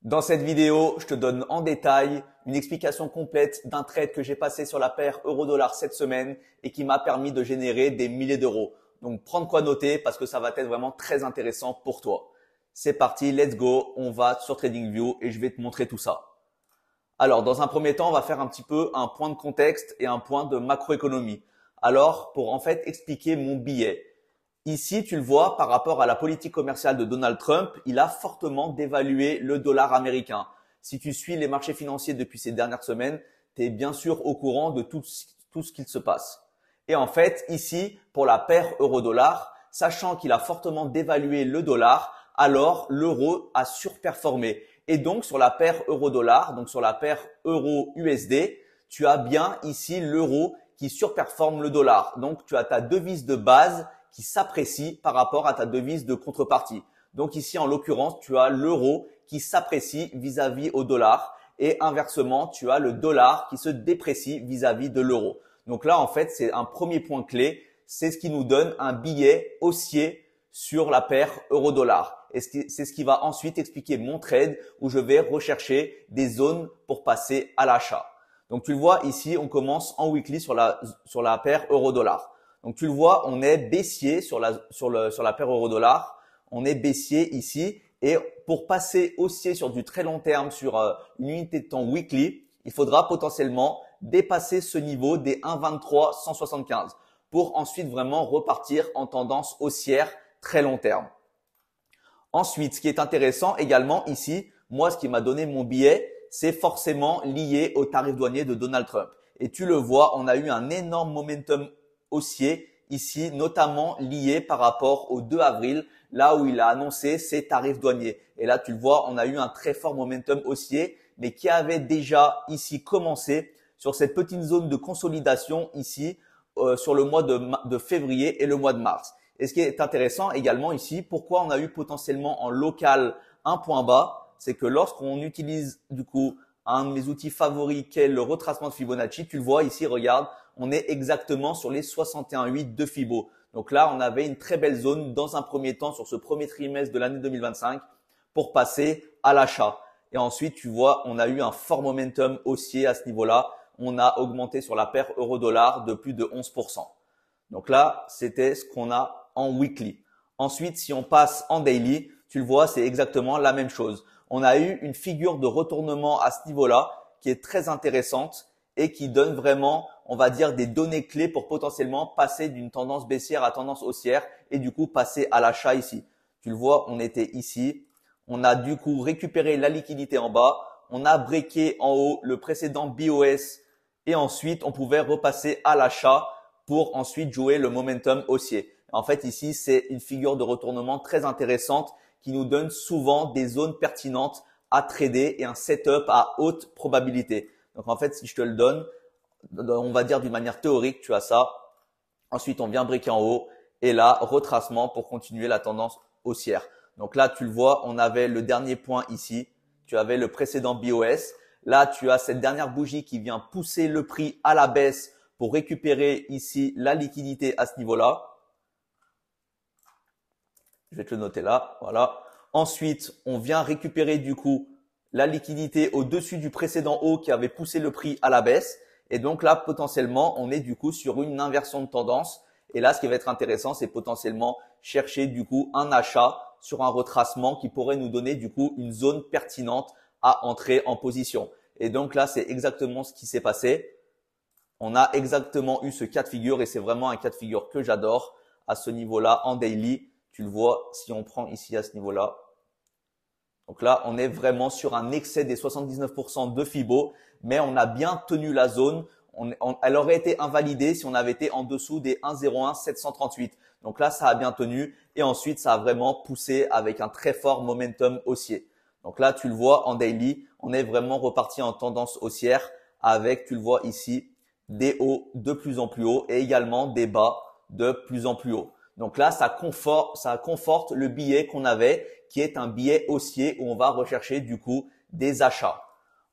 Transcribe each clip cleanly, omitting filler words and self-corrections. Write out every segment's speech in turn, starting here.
Dans cette vidéo, je te donne en détail une explication complète d'un trade que j'ai passé sur la paire euro-dollar cette semaine et qui m'a permis de générer des milliers d'euros. Donc, prends de quoi noter parce que ça va être vraiment très intéressant pour toi. C'est parti, let's go. On va sur TradingView et je vais te montrer tout ça. Alors, dans un premier temps, on va faire un petit peu un point de contexte et un point de macroéconomie. Alors, pour en fait expliquer mon billet. Ici, tu le vois, par rapport à la politique commerciale de Donald Trump, il a fortement dévalué le dollar américain. Si tu suis les marchés financiers depuis ces dernières semaines, tu es bien sûr au courant de tout ce qu'il se passe. Et en fait, ici, pour la paire euro-dollar, sachant qu'il a fortement dévalué le dollar, alors l'euro a surperformé. Et donc, sur la paire euro-dollar, donc sur la paire euro-USD, tu as bien ici l'euro qui surperforme le dollar. Donc, tu as ta devise de base qui s'apprécie par rapport à ta devise de contrepartie. Donc ici, en l'occurrence, tu as l'euro qui s'apprécie vis-à-vis au dollar et inversement, tu as le dollar qui se déprécie vis-à-vis de l'euro. Donc là, en fait, c'est un premier point clé. C'est ce qui nous donne un billet haussier sur la paire euro-dollar. Et c'est ce qui va ensuite expliquer mon trade où je vais rechercher des zones pour passer à l'achat. Donc tu le vois ici, on commence en weekly sur la paire euro-dollar. Donc tu le vois, on est baissier sur la paire euro-dollar. On est baissier ici. Et pour passer haussier sur du très long terme, sur une unité de temps weekly, il faudra potentiellement dépasser ce niveau des 1,23-175 pour ensuite vraiment repartir en tendance haussière très long terme. Ensuite, ce qui est intéressant également ici, moi, ce qui m'a donné mon billet, c'est forcément lié au tarif douanier de Donald Trump. Et tu le vois, on a eu un énorme momentum haussier ici, notamment lié par rapport au 2 avril, là où il a annoncé ses tarifs douaniers. Et là, tu le vois, on a eu un très fort momentum haussier, mais qui avait déjà ici commencé sur cette petite zone de consolidation ici sur le mois de février et le mois de mars. Et ce qui est intéressant également ici, pourquoi on a eu potentiellement en local un point bas, c'est que lorsqu'on utilise du coup un de mes outils favoris qui est le retracement de Fibonacci, tu le vois ici, regarde, on est exactement sur les 61,8 de Fibo. Donc là, on avait une très belle zone dans un premier temps sur ce premier trimestre de l'année 2025 pour passer à l'achat. Et ensuite, tu vois, on a eu un fort momentum haussier à ce niveau-là. On a augmenté sur la paire euro-dollar de plus de 11%. Donc là, c'était ce qu'on a en weekly. Ensuite, si on passe en daily, tu le vois, c'est exactement la même chose. On a eu une figure de retournement à ce niveau-là qui est très intéressante et qui donne vraiment, on va dire, des données clés pour potentiellement passer d'une tendance baissière à tendance haussière et du coup passer à l'achat ici. Tu le vois, on était ici. On a du coup récupéré la liquidité en bas. On a breaké en haut le précédent BOS et ensuite on pouvait repasser à l'achat pour ensuite jouer le momentum haussier. En fait, ici, c'est une figure de retournement très intéressante qui nous donne souvent des zones pertinentes à trader et un setup à haute probabilité. Donc, en fait, si je te le donne, on va dire d'une manière théorique, tu as ça. Ensuite, on vient breaker en haut et là, retracement pour continuer la tendance haussière. Donc là, tu le vois, on avait le dernier point ici. Tu avais le précédent BOS. Là, tu as cette dernière bougie qui vient pousser le prix à la baisse pour récupérer ici la liquidité à ce niveau-là. Je vais te le noter là, voilà. Ensuite, on vient récupérer du coup la liquidité au-dessus du précédent haut qui avait poussé le prix à la baisse. Et donc là, potentiellement, on est du coup sur une inversion de tendance. Et là, ce qui va être intéressant, c'est potentiellement chercher du coup un achat sur un retracement qui pourrait nous donner du coup une zone pertinente à entrer en position. Et donc là, c'est exactement ce qui s'est passé. On a exactement eu ce cas de figure et c'est vraiment un cas de figure que j'adore à ce niveau-là en daily. Tu le vois si on prend ici à ce niveau-là. Donc là, on est vraiment sur un excès des 79% de Fibo, mais on a bien tenu la zone. Elle aurait été invalidée si on avait été en dessous des 1,01,738. Donc là, ça a bien tenu et ensuite, ça a vraiment poussé avec un très fort momentum haussier. Donc là, tu le vois en daily, on est vraiment reparti en tendance haussière avec, tu le vois ici, des hauts de plus en plus hauts et également des bas de plus en plus haut. Donc là, ça conforte le billet qu'on avait, qui est un billet haussier où on va rechercher du coup des achats.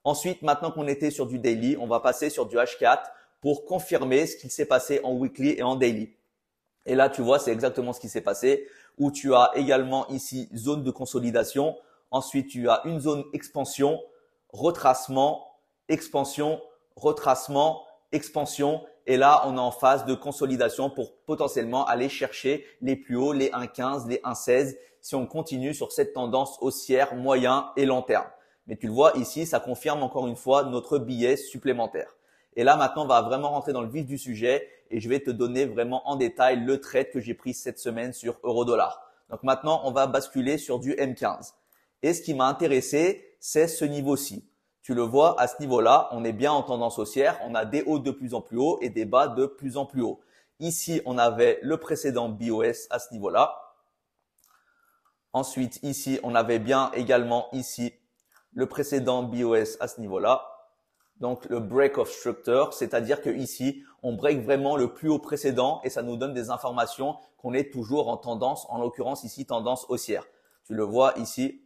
Ensuite, maintenant qu'on était sur du daily, on va passer sur du H4 pour confirmer ce qu'il s'est passé en weekly et en daily. Et là, tu vois, c'est exactement ce qui s'est passé où tu as également ici zone de consolidation. Ensuite, tu as une zone expansion, retracement, expansion, retracement, expansion. Et là, on est en phase de consolidation pour potentiellement aller chercher les plus hauts, les 1,15, les 1,16 si on continue sur cette tendance haussière moyen et long terme. Mais tu le vois ici, ça confirme encore une fois notre billet supplémentaire. Et là, maintenant, on va vraiment rentrer dans le vif du sujet et je vais te donner vraiment en détail le trade que j'ai pris cette semaine sur euro-dollar. Donc maintenant, on va basculer sur du M15. Et ce qui m'a intéressé, c'est ce niveau-ci. Tu le vois, à ce niveau-là, on est bien en tendance haussière. On a des hauts de plus en plus hauts et des bas de plus en plus hauts. Ici, on avait le précédent BOS à ce niveau-là. Ensuite, ici, on avait bien également ici le précédent BOS à ce niveau-là. Donc, le break of structure, c'est-à-dire que ici, on break vraiment le plus haut précédent et ça nous donne des informations qu'on est toujours en tendance, en l'occurrence ici, tendance haussière. Tu le vois ici,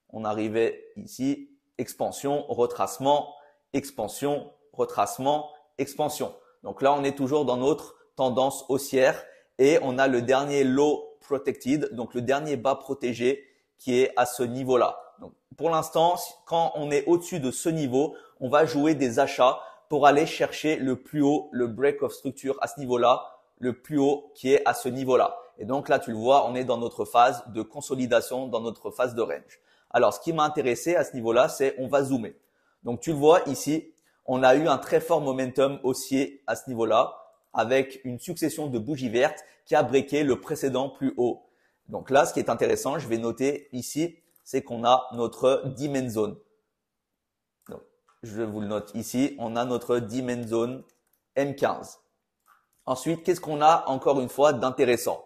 on arrivait ici, expansion, retracement, expansion, retracement, expansion. Donc là, on est toujours dans notre tendance haussière et on a le dernier low protected, donc le dernier bas protégé qui est à ce niveau-là. Donc, pour l'instant, quand on est au-dessus de ce niveau, on va jouer des achats pour aller chercher le plus haut, le break of structure à ce niveau-là, le plus haut qui est à ce niveau-là. Et donc là, tu le vois, on est dans notre phase de consolidation, dans notre phase de range. Alors, ce qui m'a intéressé à ce niveau-là, c'est on va zoomer. Donc, tu le vois ici, on a eu un très fort momentum haussier à ce niveau-là avec une succession de bougies vertes qui a breaké le précédent plus haut. Donc là, ce qui est intéressant, je vais noter ici, c'est qu'on a notre demand zone. Donc, je vous le note ici, on a notre demand zone M15. Ensuite, qu'est-ce qu'on a encore une fois d'intéressant?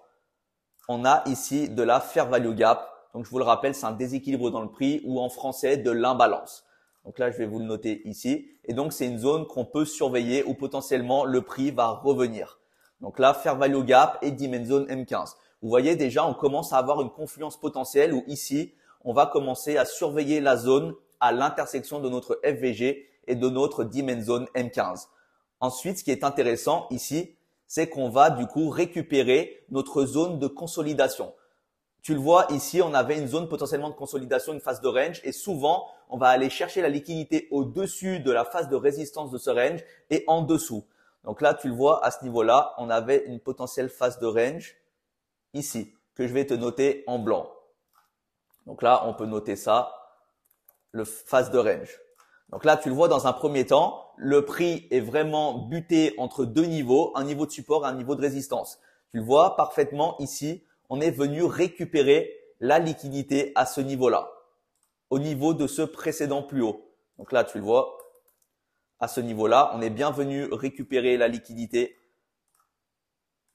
On a ici de la fair value gap. Donc, je vous le rappelle, c'est un déséquilibre dans le prix ou en français de l'imbalance. Donc là, je vais vous le noter ici. Et donc, c'est une zone qu'on peut surveiller où potentiellement le prix va revenir. Donc là, fair value gap et demand zone M15. Vous voyez déjà, on commence à avoir une confluence potentielle où ici, on va commencer à surveiller la zone à l'intersection de notre FVG et de notre demand zone M15. Ensuite, ce qui est intéressant ici, c'est qu'on va du coup récupérer notre zone de consolidation. Tu le vois ici, on avait une zone potentiellement de consolidation, une phase de range et souvent, on va aller chercher la liquidité au-dessus de la phase de résistance de ce range et en dessous. Donc là, tu le vois, à ce niveau-là, on avait une potentielle phase de range ici que je vais te noter en blanc. Donc là, on peut noter ça, le phase de range. Donc là, tu le vois dans un premier temps, le prix est vraiment buté entre deux niveaux, un niveau de support et un niveau de résistance. Tu le vois parfaitement ici, on est venu récupérer la liquidité à ce niveau-là, au niveau de ce précédent plus haut. Donc là, tu le vois, à ce niveau-là, on est bien venu récupérer la liquidité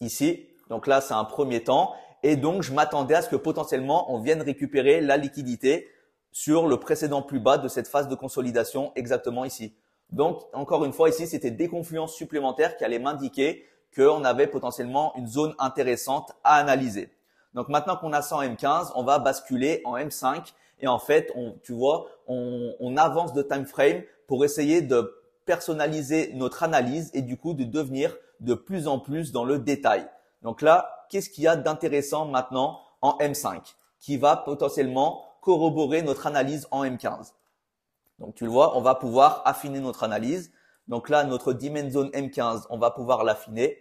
ici. Donc là, c'est un premier temps. Et donc, je m'attendais à ce que potentiellement, on vienne récupérer la liquidité sur le précédent plus bas de cette phase de consolidation exactement ici. Donc, encore une fois, ici, c'était des confluences supplémentaires qui allaient m'indiquer qu'on avait potentiellement une zone intéressante à analyser. Donc, maintenant qu'on a ça en M15, on va basculer en M5. Et en fait, tu vois, on avance de time frame pour essayer de personnaliser notre analyse et du coup de devenir de plus en plus dans le détail. Donc là, qu'est-ce qu'il y a d'intéressant maintenant en M5 qui va potentiellement corroborer notre analyse en M15? Donc tu le vois, on va pouvoir affiner notre analyse. Donc là, notre demand zone M15, on va pouvoir l'affiner.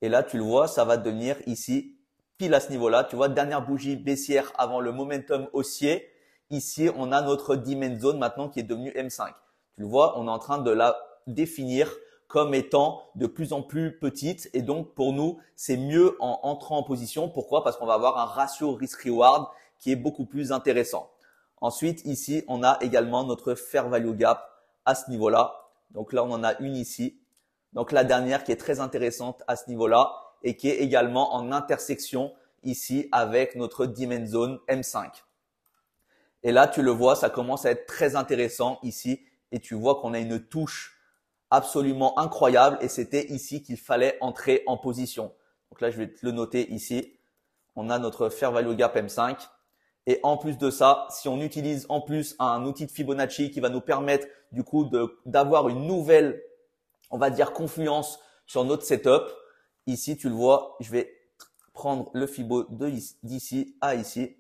Et là, tu le vois, ça va devenir ici, pile à ce niveau-là. Tu vois, dernière bougie baissière avant le momentum haussier. Ici, on a notre demand zone maintenant qui est devenue M5. Tu le vois, on est en train de la définir comme étant de plus en plus petite. Et donc, pour nous, c'est mieux en entrant en position. Pourquoi? Parce qu'on va avoir un ratio risk-reward qui est beaucoup plus intéressant. Ensuite, ici, on a également notre fair value gap à ce niveau-là. Donc là, on en a une ici. Donc la dernière qui est très intéressante à ce niveau-là et qui est également en intersection ici avec notre demand zone M5. Et là, tu le vois, ça commence à être très intéressant ici et tu vois qu'on a une touche absolument incroyable et c'était ici qu'il fallait entrer en position. Donc là, je vais te le noter ici. On a notre fair value gap M5. Et en plus de ça, si on utilise en plus un outil de Fibonacci qui va nous permettre du coup d'avoir une nouvelle, on va dire, confluence sur notre setup. Ici, tu le vois, je vais prendre le Fibo d'ici à ici.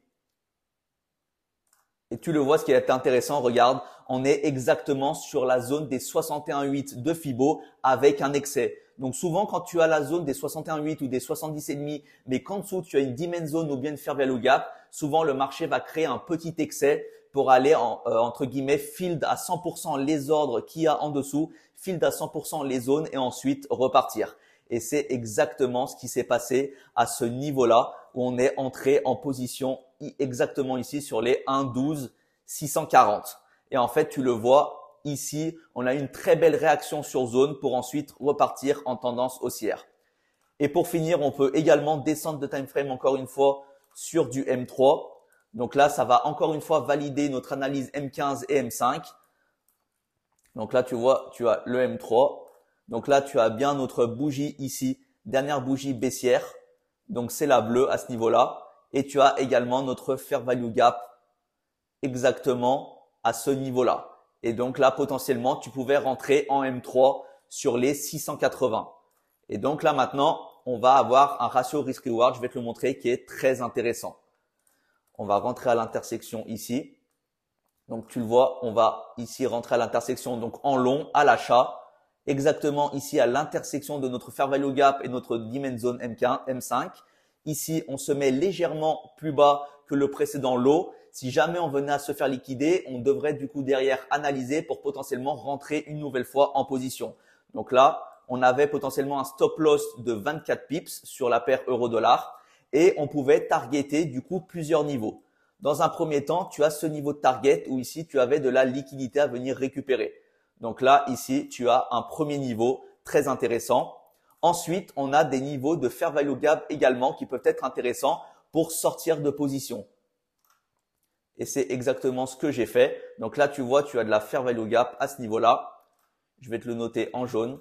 Et tu le vois, ce qui est intéressant, regarde, on est exactement sur la zone des 61,8 de Fibo avec un excès. Donc souvent, quand tu as la zone des 61,8 ou des 70,5, mais qu'en dessous, tu as une demand zone ou bien une fair value gap, souvent le marché va créer un petit excès pour aller entre guillemets field à 100% les ordres qu'il y a en dessous, field à 100% les zones et ensuite repartir. Et c'est exactement ce qui s'est passé à ce niveau-là où on est entré en position exactement ici sur les 1,12 640. Et en fait, tu le vois ici, on a une très belle réaction sur zone pour ensuite repartir en tendance haussière. Et pour finir, on peut également descendre de time frame encore une fois sur du M3. Donc là, ça va encore une fois valider notre analyse M15 et M5. Donc là, tu vois, tu as le M3. Donc là, tu as bien notre bougie ici, dernière bougie baissière. Donc c'est la bleue à ce niveau-là. Et tu as également notre fair value gap exactement à ce niveau-là. Et donc là, potentiellement, tu pouvais rentrer en M3 sur les 680. Et donc là, maintenant, on va avoir un ratio risk-reward, je vais te le montrer, qui est très intéressant. On va rentrer à l'intersection ici. Donc tu le vois, on va ici rentrer à l'intersection donc en long à l'achat. Exactement ici à l'intersection de notre fair value gap et notre demand zone M15, M5. Ici, on se met légèrement plus bas que le précédent low. Si jamais on venait à se faire liquider, on devrait du coup derrière analyser pour potentiellement rentrer une nouvelle fois en position. Donc là, on avait potentiellement un stop loss de 24 pips sur la paire euro-dollar et on pouvait targeter du coup plusieurs niveaux. Dans un premier temps, tu as ce niveau de target où ici, tu avais de la liquidité à venir récupérer. Donc là, ici, tu as un premier niveau très intéressant. Ensuite, on a des niveaux de fair value gap également qui peuvent être intéressants pour sortir de position. Et c'est exactement ce que j'ai fait. Donc là, tu vois, tu as de la fair value gap à ce niveau-là. Je vais te le noter en jaune.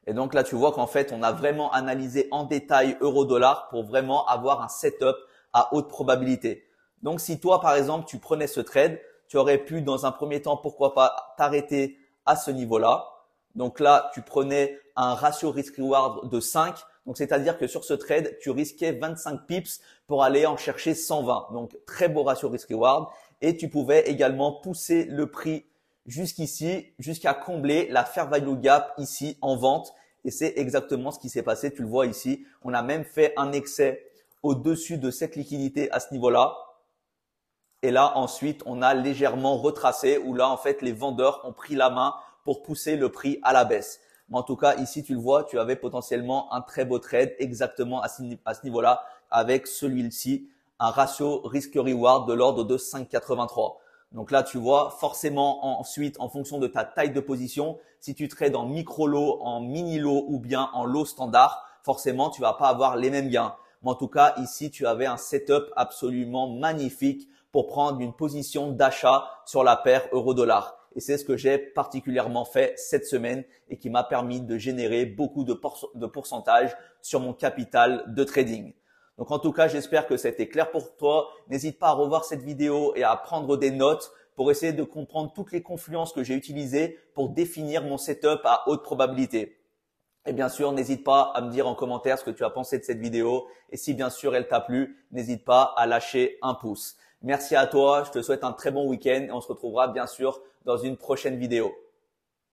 Et donc là, tu vois qu'en fait, on a vraiment analysé en détail euro-dollar pour vraiment avoir un setup à haute probabilité. Donc, si toi, par exemple, tu prenais ce trade, tu aurais pu, dans un premier temps, pourquoi pas, t'arrêter à ce niveau-là. Donc là, tu prenais un ratio risk-reward de 5. Donc, c'est-à-dire que sur ce trade, tu risquais 25 pips pour aller en chercher 120. Donc, très beau ratio risk-reward. Et tu pouvais également pousser le prix jusqu'ici, jusqu'à combler la fair value gap ici en vente. Et c'est exactement ce qui s'est passé. Tu le vois ici. On a même fait un excès au-dessus de cette liquidité à ce niveau-là. Et là, ensuite, on a légèrement retracé où là, en fait, les vendeurs ont pris la main pour pousser le prix à la baisse. Mais en tout cas, ici, tu le vois, tu avais potentiellement un très beau trade exactement à ce niveau-là avec celui-ci, un ratio risk-reward de l'ordre de 5,83. Donc là, tu vois, forcément, ensuite, en fonction de ta taille de position, si tu trades en micro-lot, en mini-lot ou bien en lot standard, forcément, tu vas pas avoir les mêmes gains. Mais en tout cas, ici, tu avais un setup absolument magnifique pour prendre une position d'achat sur la paire euro-dollar. Et c'est ce que j'ai particulièrement fait cette semaine et qui m'a permis de générer beaucoup de pourcentage sur mon capital de trading. Donc en tout cas, j'espère que c'était clair pour toi. N'hésite pas à revoir cette vidéo et à prendre des notes pour essayer de comprendre toutes les confluences que j'ai utilisées pour définir mon setup à haute probabilité. Et bien sûr, n'hésite pas à me dire en commentaire ce que tu as pensé de cette vidéo. Et si bien sûr elle t'a plu, n'hésite pas à lâcher un pouce. Merci à toi, je te souhaite un très bon week-end et on se retrouvera bien sûr dans une prochaine vidéo.